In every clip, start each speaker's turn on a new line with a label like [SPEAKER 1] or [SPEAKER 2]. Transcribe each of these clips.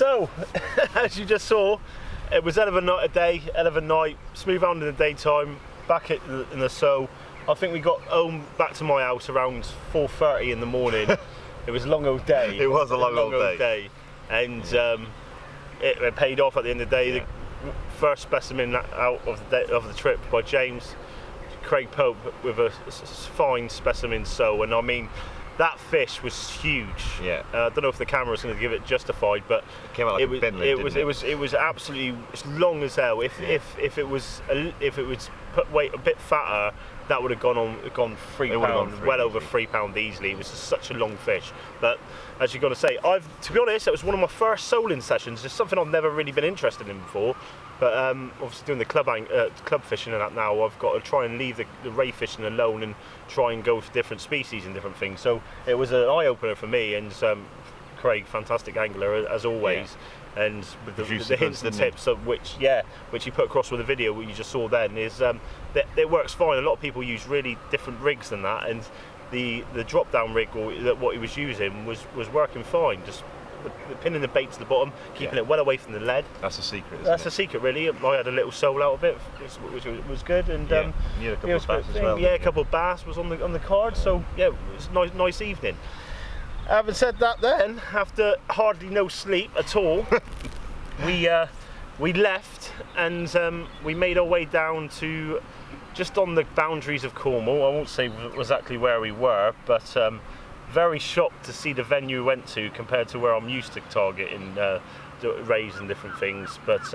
[SPEAKER 1] So, as you just saw, it was hell of a night, smooth out in the daytime, back in the Sow. I think we got home back to my house around 4:30 in the morning. It was a long old day.
[SPEAKER 2] It was a long old day.
[SPEAKER 1] And it paid off at the end of the day. The first specimen out of the trip by James, Craig Pope, with a fine specimen Sow. And I mean, that fish was huge.
[SPEAKER 2] Yeah.
[SPEAKER 1] I don't know if the camera's going to give it justified, but
[SPEAKER 2] it came out like a bin lid,
[SPEAKER 1] it was absolutely long as hell. If it was put weight a bit fatter, that would have gone £3, well over £3 easily. It was just such a long fish. But as you're going to say, to be honest, it was one of my first soling sessions. It's something I've never really been interested in before. But obviously doing the club fishing and that now, I've got to try and leave the ray fishing alone and try and go for different species and different things. So it was an eye opener for me. And Craig, fantastic angler as always. Yeah. And with the hints and tips of which you put across with the video, what you just saw then, is that it works fine. A lot of people use really different rigs than that, and the drop down rig or what he was using was working fine. Just pinning the bait to the bottom, keeping it well away from the lead.
[SPEAKER 2] That's a secret.
[SPEAKER 1] That's a secret, really. I had a little soul out of it, which was good, and
[SPEAKER 2] you had a couple of bass as well.
[SPEAKER 1] Yeah, a couple of bass was on the card. So yeah, it was a nice evening. Having said that, then after hardly no sleep at all, we left and we made our way down to just on the boundaries of Cornwall. I won't say exactly where we were, but very shocked to see the venue we went to compared to where I'm used to targeting rays and different things. But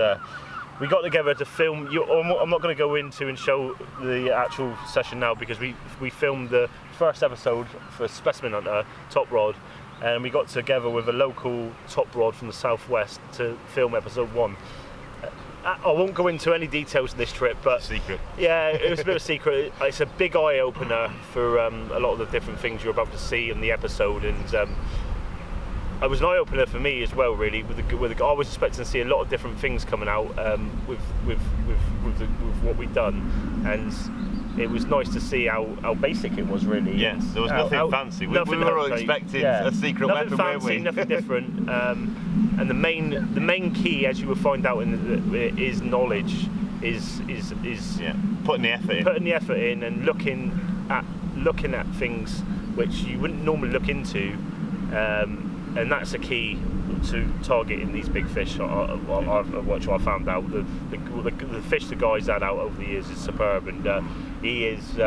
[SPEAKER 1] we got together to film. I'm not going to go into and show the actual session now because we filmed the first episode for Specimen Hunter Top Rod, and we got together with a local top rod from the southwest to film episode 1. I won't go into any details of this trip, but
[SPEAKER 2] secret.
[SPEAKER 1] Yeah, it was a bit of a secret. It's a big eye opener for a lot of the different things you're about to see in the episode, and it was an eye opener for me as well. Really, I was expecting to see a lot of different things coming out with what we'd done, and it was nice to see how basic it was, really.
[SPEAKER 2] Yes, there was nothing fancy. We were all expecting a secret weapon, weren't we?
[SPEAKER 1] Nothing different. And the main key, as you will find out, is knowledge. Is
[SPEAKER 2] putting the effort in.
[SPEAKER 1] Putting the effort in and looking at things which you wouldn't normally look into, and that's a key to targeting these big fish. What I found out, the fish the guy's had out over the years is superb, and he is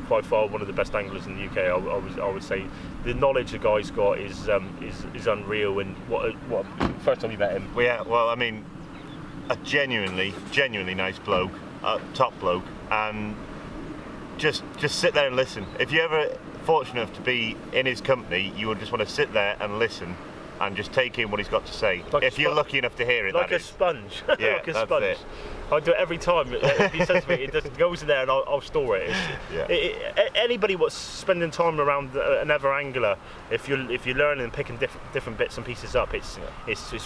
[SPEAKER 1] by far one of the best anglers in the UK. I would say the knowledge the guy's got is unreal. And what first time you met him?
[SPEAKER 2] Well, I mean, a genuinely nice bloke, top bloke, and just sit there and listen. If you're ever fortunate enough to be in his company, you would just want to sit there and listen and just take in what he's got to say. If you're lucky enough to hear it,
[SPEAKER 1] like a sponge.
[SPEAKER 2] Yeah,
[SPEAKER 1] like a sponge.
[SPEAKER 2] It.
[SPEAKER 1] I do it every time. If he says to me, it just goes in there and I'll store it. Anybody what's spending time around another angler, if you're learning and picking different bits and pieces up, it's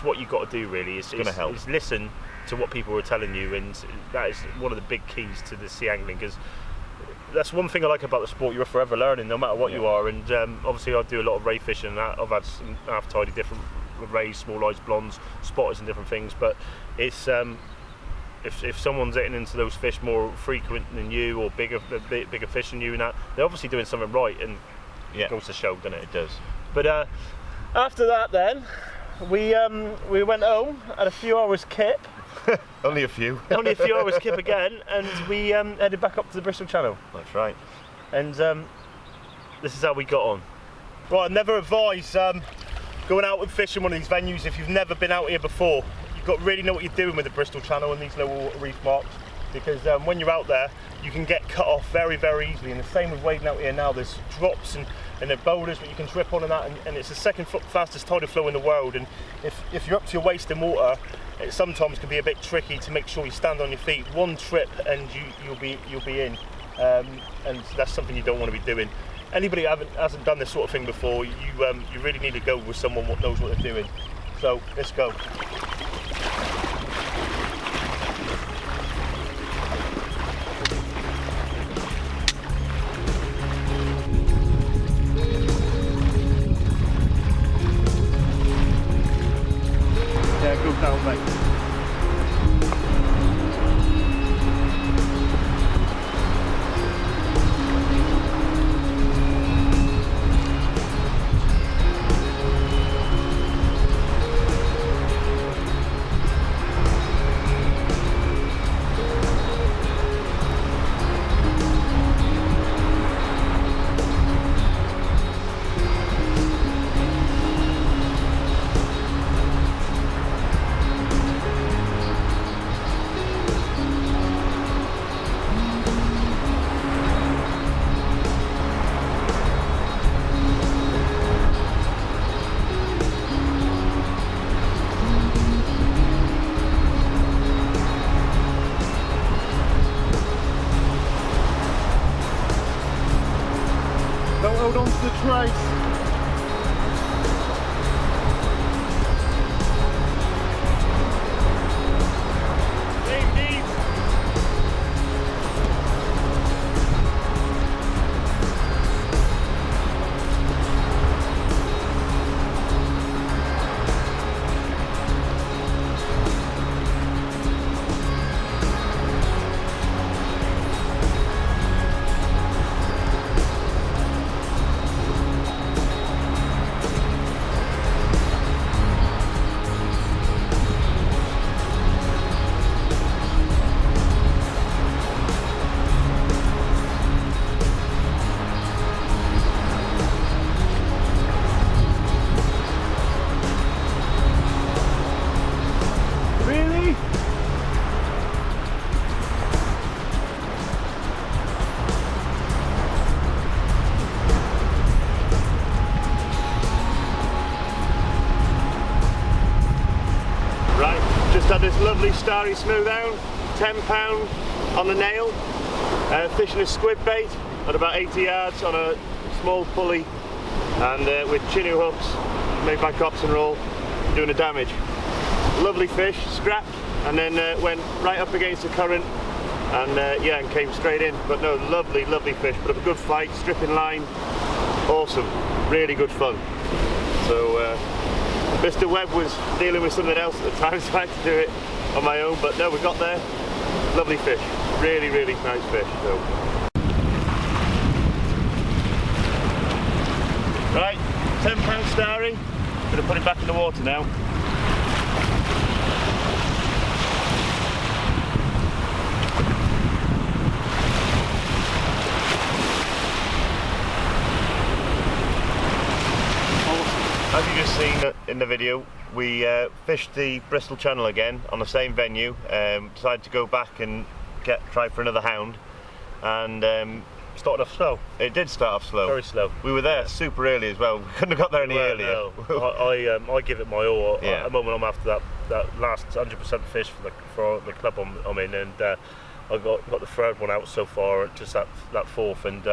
[SPEAKER 1] what you've got to do, really. It's going to help. It's listen to what people are telling you, and that is one of the big keys to the sea angling, because that's one thing I like about the sport. You're forever learning, no matter what you are. And obviously, I do a lot of ray fishing. And I've had some half-tidy different rays, small eyes, blondes, spotters, and different things. But it's if someone's hitting into those fish more frequent than you, or bigger fish than you, and that, they're obviously doing something right. And it goes to show, doesn't it?
[SPEAKER 2] It does.
[SPEAKER 1] But after that, then we went home, had a few hours kip.
[SPEAKER 2] Only a few
[SPEAKER 1] hours kip again, and we headed back up to the Bristol Channel.
[SPEAKER 2] That's right.
[SPEAKER 1] And this is how we got on. Right, I never advise going out and fishing one of these venues if you've never been out here before. You've got to really know what you're doing with the Bristol Channel and these little reef marks, because when you're out there, you can get cut off very, very easily. And the same with wading out here now. There's drops and there are boulders that you can trip on and that, and it's the second fastest tidal flow in the world. And if you're up to your waist in water, it sometimes can be a bit tricky to make sure you stand on your feet. One trip and you'll be in, and that's something you don't want to be doing. Anybody who hasn't done this sort of thing before, you really need to go with someone that knows what they're doing. So let's go.
[SPEAKER 2] Hold on to the trace. Just had this lovely starry smooth out, £10 on the nail, fishing a squid bait at about 80 yards on a small pulley, and with chinu hooks made by Cox and Roll, doing the damage. Lovely fish, scrapped, and then went right up against the current, and yeah, and came straight in. But no, lovely, lovely fish. Put up a good fight, stripping line, awesome, really good fun. So. Mr. Webb was dealing with something else at the time, so I had to do it on my own, but no, we got there. Lovely fish, really, really nice fish. So. Right, £10 starry, gonna put it back in the water now. As you just seen in the video, we fished the Bristol Channel again on the same venue. Decided to go back and try for another hound, and
[SPEAKER 1] started off slow.
[SPEAKER 2] It did start off slow.
[SPEAKER 1] Very slow.
[SPEAKER 2] We were there super early as well. We couldn't have got there any earlier.
[SPEAKER 1] No. I give it my all.
[SPEAKER 2] Yeah.
[SPEAKER 1] At the moment, I'm after that last 100% fish for the club I'm in, and I got the third one out so far, just that fourth, and.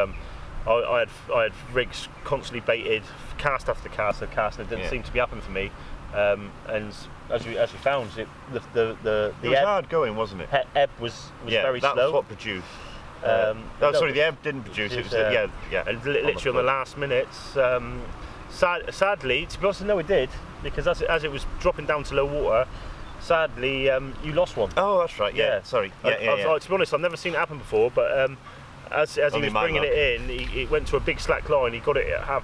[SPEAKER 1] I had rigs constantly baited, cast after cast after cast, and it didn't seem to be happening for me. And as you found, the
[SPEAKER 2] was
[SPEAKER 1] ebb,
[SPEAKER 2] hard going, wasn't it?
[SPEAKER 1] Ebb was very slow.
[SPEAKER 2] That was what produced. Sorry, the ebb didn't produce. It was
[SPEAKER 1] And literally on the last minutes. Sadly, to be honest, no, it did, because as it was dropping down to low water. Sadly, you lost one.
[SPEAKER 2] Oh, that's right. Yeah. Sorry.
[SPEAKER 1] To be honest, I've never seen it happen before, but. As he was bringing it in, he went to a big slack line. He got it at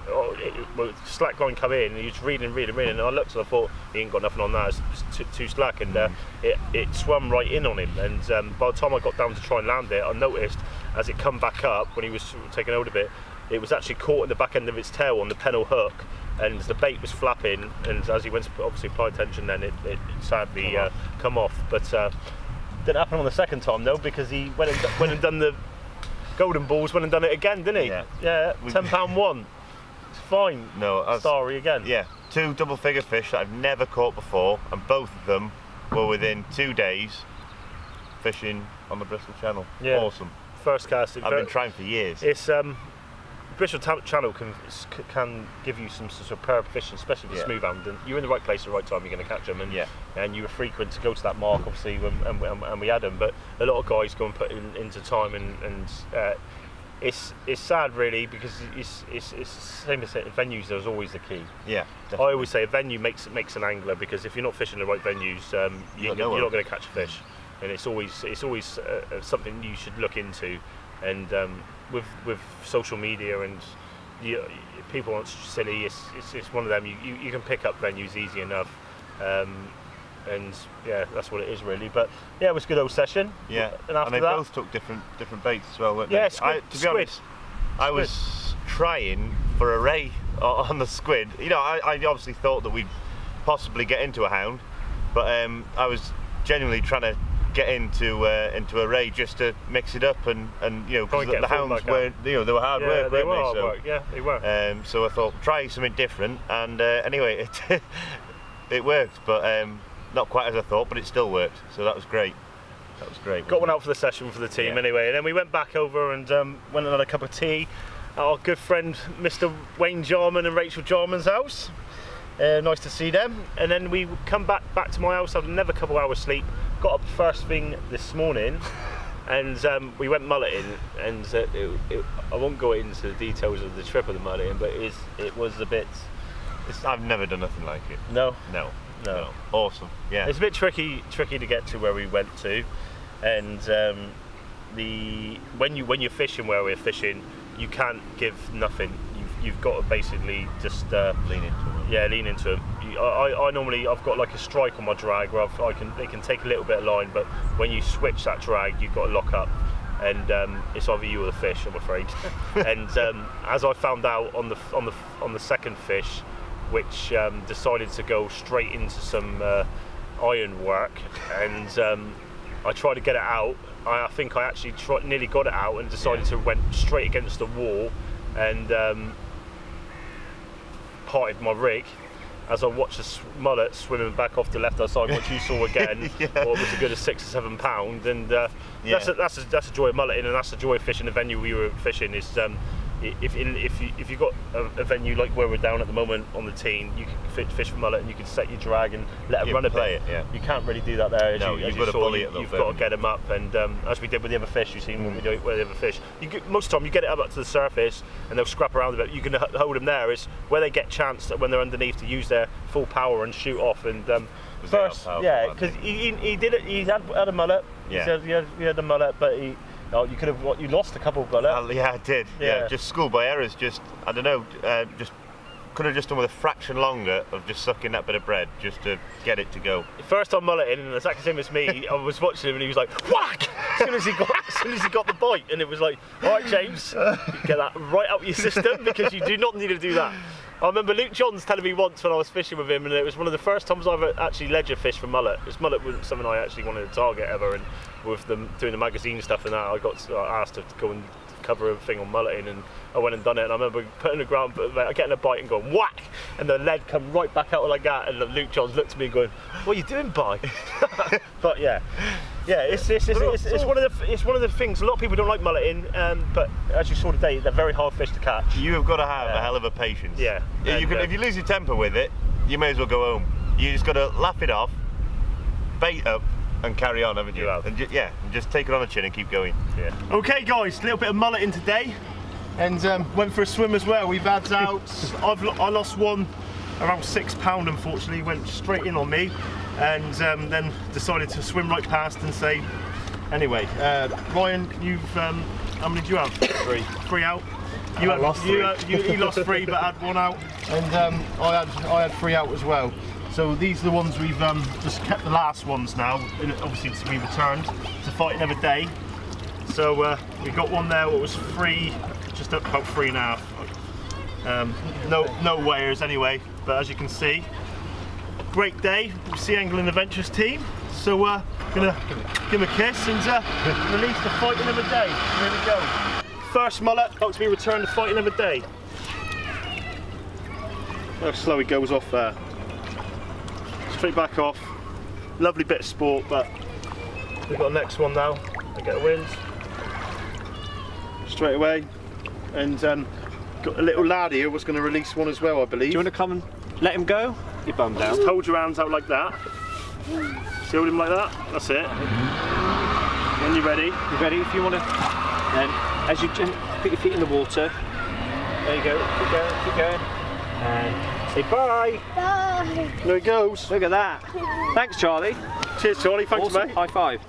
[SPEAKER 1] slack line come in, and he was reeling, and I looked and I thought he ain't got nothing on that. It's too slack, and it swam right in on him. And by the time I got down to try and land it, I noticed as it come back up when he was taking hold of it, it was actually caught in the back end of its tail on the pennel hook, and the bait was flapping. And as he went to obviously apply attention, then it sadly come off. But didn't happen on the second time though, because he went and done the golden balls, went and done it again, didn't he? Yeah. £10 one. It's fine.
[SPEAKER 2] No,
[SPEAKER 1] starry again.
[SPEAKER 2] Yeah, 2 double-figure fish that I've never caught before, and both of them were within 2 days fishing on the Bristol Channel. Yeah. Awesome.
[SPEAKER 1] First cast.
[SPEAKER 2] I've been trying for years.
[SPEAKER 1] It's Bristol Channel can give you some superb fishing, especially for smooth hound. And you're in the right place at the right time, you're going to catch them. And you were frequent to go to that mark, obviously, and we had them. But a lot of guys go and put into time, and it's sad really, because it's the same as venues. There's always the key.
[SPEAKER 2] Yeah.
[SPEAKER 1] Definitely. I always say a venue makes an angler, because if you're not fishing the right venues, you're not going to catch a fish. And it's always something you should look into. And with social media and people aren't silly, it's one of them. You can pick up venues easy enough, and yeah, that's what it is really. But yeah, it was a good old session.
[SPEAKER 2] Yeah,
[SPEAKER 1] and after
[SPEAKER 2] they both took different baits as well, weren't they?
[SPEAKER 1] Yeah, squid.
[SPEAKER 2] To be honest, I was trying for a ray on the squid. You know, I obviously thought that we'd possibly get into a hound, but I was genuinely trying to get into a ray just to mix it up, and you know, because the hounds weren't, you know, they were hard work, weren't they? So,
[SPEAKER 1] yeah, they were.
[SPEAKER 2] So I thought, try something different, and anyway, it worked, but not quite as I thought, but it still worked. So that was great. Got
[SPEAKER 1] one out for the session for the team anyway, and then we went back over and went and had a cup of tea, our good friend Mr. Wayne Jarman and Rachel Jarman's house. Nice to see them. And then we come back to my house. I'd another couple hours sleep. Got up first thing this morning, and we went mulleting. And I won't go into the details of the trip of the mulleting, but it was a bit.
[SPEAKER 2] I've never done nothing like it.
[SPEAKER 1] No.
[SPEAKER 2] Awesome. Yeah.
[SPEAKER 1] It's a bit tricky to get to where we went to, and when you're fishing where we're fishing, you can't give nothing. You've got to basically just
[SPEAKER 2] lean into them.
[SPEAKER 1] Yeah, lean into them. I normally I've got like a strike on my drag where they can take a little bit of line, but when you switch that drag, you've got to lock up, and it's either you or the fish, I'm afraid. And as I found out on the second fish, which decided to go straight into some iron work, and I tried to get it out. I think I actually nearly got it out and decided to went straight against the wall and parted my rig as I watched the mullet swimming back off the left hand side, which you saw again. Or it was a good 6 or 7 pound, and that's a joy of mulleting, and that's the joy of fishing the venue we were fishing. Is if you got a venue like where we're down at the moment on the team, you can fish for mullet and you can set your drag and let them run a bit. You can't really do that there.
[SPEAKER 2] You've got to bully it.
[SPEAKER 1] You've got to get them up, and as we did with the other fish, you've seen when we do it with the other fish. Most of the time, you get it up to the surface and they'll scrap around a bit. You can hold them there. Is where they get chance that when they're underneath to use their full power and shoot off. And first, because he did it. He had a mullet. He said he had a mullet, but he. Oh, you lost a couple of bullets.
[SPEAKER 2] Yeah, I did. Yeah, just schoolboy errors. I don't know. Could have just done with a fraction longer of just sucking that bit of bread just to get it to go.
[SPEAKER 1] First time mulleting, and the exactly same as me. I was watching him, and he was like whack as soon as he got the bite, and it was like, all right, James, get that right out of your system because you do not need to do that. I remember Luke Johns telling me once when I was fishing with him, and it was one of the first times I've actually ledger fished for mullet. Mullet wasn't something I actually wanted to target ever, and with them doing the magazine stuff and that, I got asked to go and cover a thing on mulleting, and I went and done it, and I remember putting the ground, getting a bite and going whack, and the lead come right back out like that, and Luke Johns looked at me and going, "What are you doing, boy?" But yeah, it's one of the things. A lot of people don't like mulleting, but as you saw today, they're very hard fish to catch.
[SPEAKER 2] You have got to have a hell of a patience.
[SPEAKER 1] Yeah.
[SPEAKER 2] If you lose your temper with it, you may as well go home. You just got to laugh it off, bait up, and carry on, haven't you? And just take it on the chin and keep going. Yeah. Okay, guys, a little bit of mulleting today, and
[SPEAKER 1] went for a swim as well. We've had out. I lost one around £6, unfortunately. Went straight in on me, and then decided to swim right past and say. Anyway, Ryan, how many do you have? 3. 3 out. He lost 3, but had 1 out, and I had 3 out as well. So these are the ones we've just kept the last ones now, obviously to be returned to fight another day. So we got one there what was 3, just up about 3.5. No weighers anyway, but as you can see, great day, Sea Angling Adventures team. So gonna give him a kiss and release to fight another day. Here we go. First mullet about to be returned to fight another day. Look how slow he goes off there. Straight back off. Lovely bit of sport, but we've got the next one now. I get a wind. Straight away. And got a little lad here was going to release one as well, I believe.
[SPEAKER 3] Do you want to come and let him go? Your bum down.
[SPEAKER 1] Just hold your hands out like that. See, hold him like that. That's it. When you're ready.
[SPEAKER 3] You ready? If you want to, then as you put your feet in the water, there you go. Keep going, and say bye.
[SPEAKER 4] Bye.
[SPEAKER 1] There he goes.
[SPEAKER 3] Look at that. Thanks, Charlie.
[SPEAKER 1] Cheers, Charlie. Thanks,
[SPEAKER 3] awesome.
[SPEAKER 1] mate.
[SPEAKER 3] High five.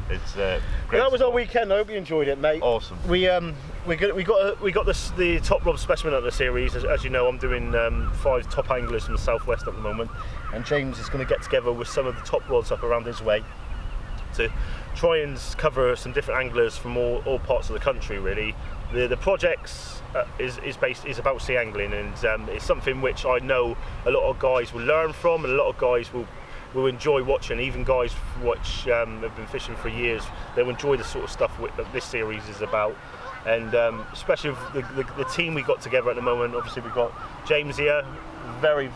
[SPEAKER 2] It's great.
[SPEAKER 1] That was our weekend. I hope you enjoyed it, mate.
[SPEAKER 2] Awesome.
[SPEAKER 1] We got the top rod specimen of the series. As you know, I'm doing 5 top anglers from the southwest at the moment, and James is going to get together with some of the top rods up around his way to try and cover some different anglers from all parts of the country. Really, the projects is about sea angling, and it's something which I know a lot of guys will learn from, and a lot of guys will enjoy watching. Even guys which have been fishing for years, they'll enjoy the sort of stuff that this series is about. And especially with the team we got together at the moment. Obviously we've got James here, very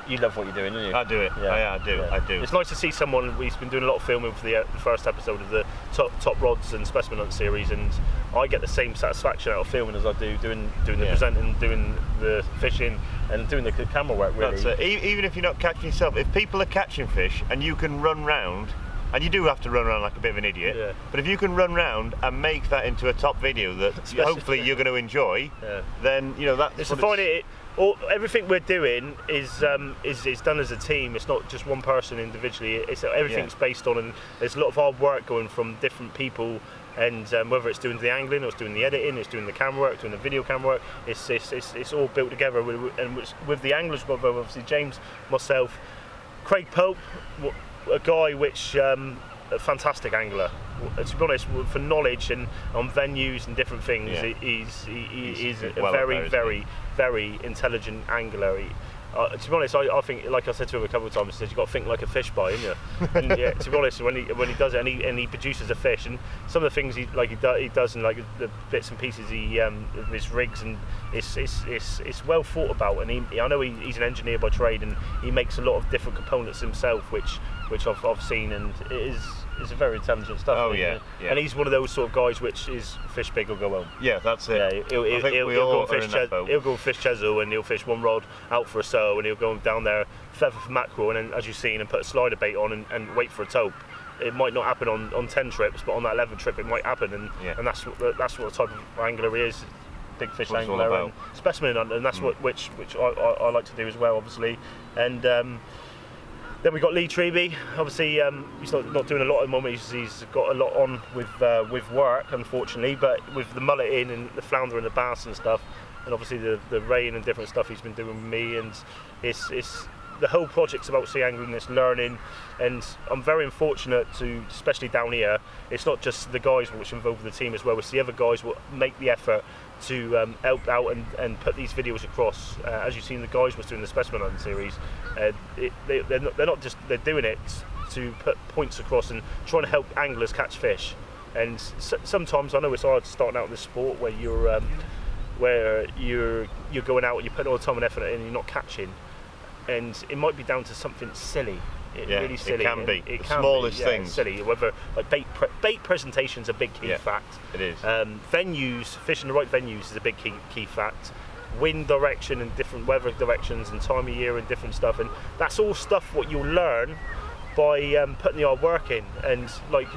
[SPEAKER 3] you love what you're doing, don't you?
[SPEAKER 2] I do it.
[SPEAKER 3] Yeah.
[SPEAKER 2] I do.
[SPEAKER 1] It's nice to see someone. We've been doing a lot of filming for the first episode of the top rods and specimen hunt series, and I get the same satisfaction out of filming as I do doing the presenting, doing the fishing, and doing the camera work. Really.
[SPEAKER 2] That's it. Even if you're not catching yourself, if people are catching fish and you can run round. And you do have to run around like a bit of an idiot, but if you can run round and make that into a top video that hopefully you're going to enjoy, then that's
[SPEAKER 1] everything we're doing is done as a team. It's not just one person individually. It's everything's based on, and there's a lot of hard work going from different people. And whether it's doing the angling, or it's doing the editing, it's doing the camera work, doing the video camera work, it's all built together. And with the anglers, obviously James, myself, Craig Pope. A guy a fantastic angler. To be honest, for knowledge and on venues and different things, he's a very intelligent angler. To be honest, I think, like I said to him a couple of times, he says you've got to think like a fish by, haven't you? And to be honest, when he does it and he produces a fish, and some of the things he does and like the bits and pieces of his rigs, and it's well thought about. And I know he's an engineer by trade, and he makes a lot of different components himself, which I've seen, and it's a very intelligent stuff.
[SPEAKER 2] Oh yeah.
[SPEAKER 1] And he's one of those sort of guys which is fish big or go home.
[SPEAKER 2] Yeah, that's it.
[SPEAKER 1] Yeah, he'll go fish Chesil, and he'll fish one rod out for a sow, and he'll go down there feather for mackerel, and then, as you've seen, and put a slider bait on and wait for a taupe. It might not happen on 10 trips, but on that 11th trip it might happen, and that's what the type of angler he is. Big fish angler and specimen hunter, and that's which I like to do as well, obviously. And then we got Lee Treby. Obviously, he's not doing a lot at the moment. He's got a lot on with work, unfortunately. But with the mullet in and the flounder and the bass and stuff, and obviously the rain and different stuff he's been doing with me, and it's the whole project's about sea angling, it's learning, and I'm very unfortunate to, especially down here, it's not just the guys which are involved with the team as well, it's the other guys will make the effort to help out and put these videos across. As you've seen, the guys was doing the specimen hunting series, they're not just, they're doing it to put points across and trying to help anglers catch fish. And sometimes I know it's hard starting out in this sport where you're going out and you're putting all the time and effort in and you're not catching. And it might be down to something silly. Really silly.
[SPEAKER 2] It can be.
[SPEAKER 1] It
[SPEAKER 2] the
[SPEAKER 1] can
[SPEAKER 2] smallest
[SPEAKER 1] be,
[SPEAKER 2] things.
[SPEAKER 1] Whether like bait presentation's a big key fact.
[SPEAKER 2] It is.
[SPEAKER 1] Venues, fishing the right venues is a big key fact. Wind direction and different weather directions and time of year and different stuff, and that's all stuff what you'll learn by putting the hard work in. And like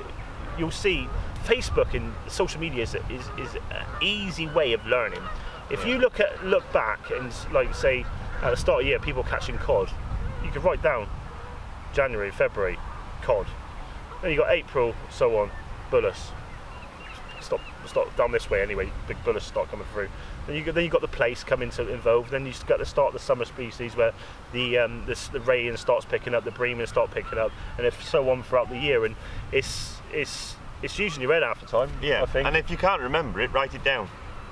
[SPEAKER 1] you'll see, Facebook and social media is an easy way of learning. If you look back and like say at the start of the year, people catching cod, you could write down January, February, cod. Then you got April, so on, bullets. Stop down this way anyway. Big bullets start coming through. Then you got the place come involved. Then you got the start of the summer species where the rayin starts picking up, the breaming start picking up, and if so on throughout the year. And it's using your head half the time.
[SPEAKER 2] Yeah.
[SPEAKER 1] I think.
[SPEAKER 2] And if you can't remember it, write it down.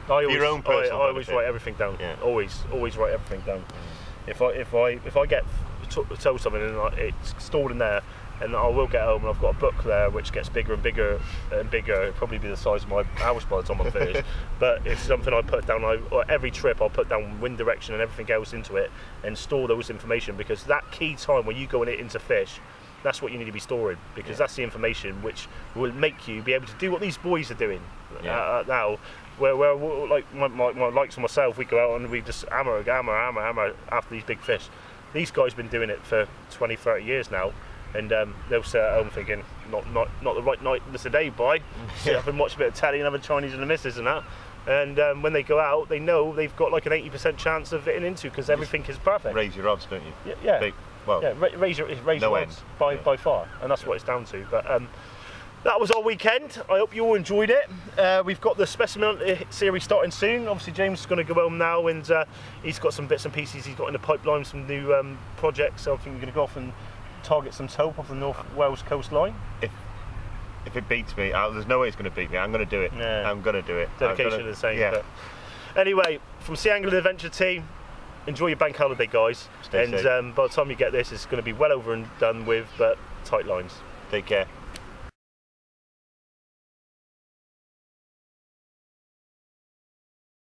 [SPEAKER 1] I
[SPEAKER 2] always
[SPEAKER 1] write everything down.
[SPEAKER 2] Yeah.
[SPEAKER 1] Always write everything down. If I get told something and it's stored in there, and I will get home and I've got a book there which gets bigger and bigger and bigger. It'll probably be the size of my house by the time I'm finished. But it's something I put down. Every trip I'll put down wind direction and everything else into it and store those information, because that key time when you go into fish, that's what you need to be storing, because that's the information which will make you be able to do what these boys are doing now. Where like my likes of myself, we go out and we just hammer after these big fish. These guys have been doing it for 20, 30 years now, and they'll sit at home thinking, not the right night this today, boy. Sit up and watch a bit of telly and have a Chinese and a missus and that. And when they go out, they know they've got like an 80% chance of hitting into, because everything is perfect.
[SPEAKER 2] Raise your odds, don't you?
[SPEAKER 1] Yeah. Raise your
[SPEAKER 2] no
[SPEAKER 1] odds by far, and that's what it's down to. But that was our weekend. I hope you all enjoyed it. We've got the specimen series starting soon. Obviously, James is going to go home now, and he's got some bits and pieces he's got in the pipeline, some new projects. So I think we're going to go off and target some taupe off the North Wales coastline.
[SPEAKER 2] If it beats me, there's no way it's going to beat me. I'm going to do it.
[SPEAKER 1] Yeah.
[SPEAKER 2] I'm going to do it.
[SPEAKER 1] Dedication the same.
[SPEAKER 2] Yeah.
[SPEAKER 1] But anyway, from Sea Angling Adventure Team, enjoy your bank holiday, guys.
[SPEAKER 2] Stay safe.
[SPEAKER 1] By the time you get this, it's going to be well over and done with, but tight lines.
[SPEAKER 2] Take care.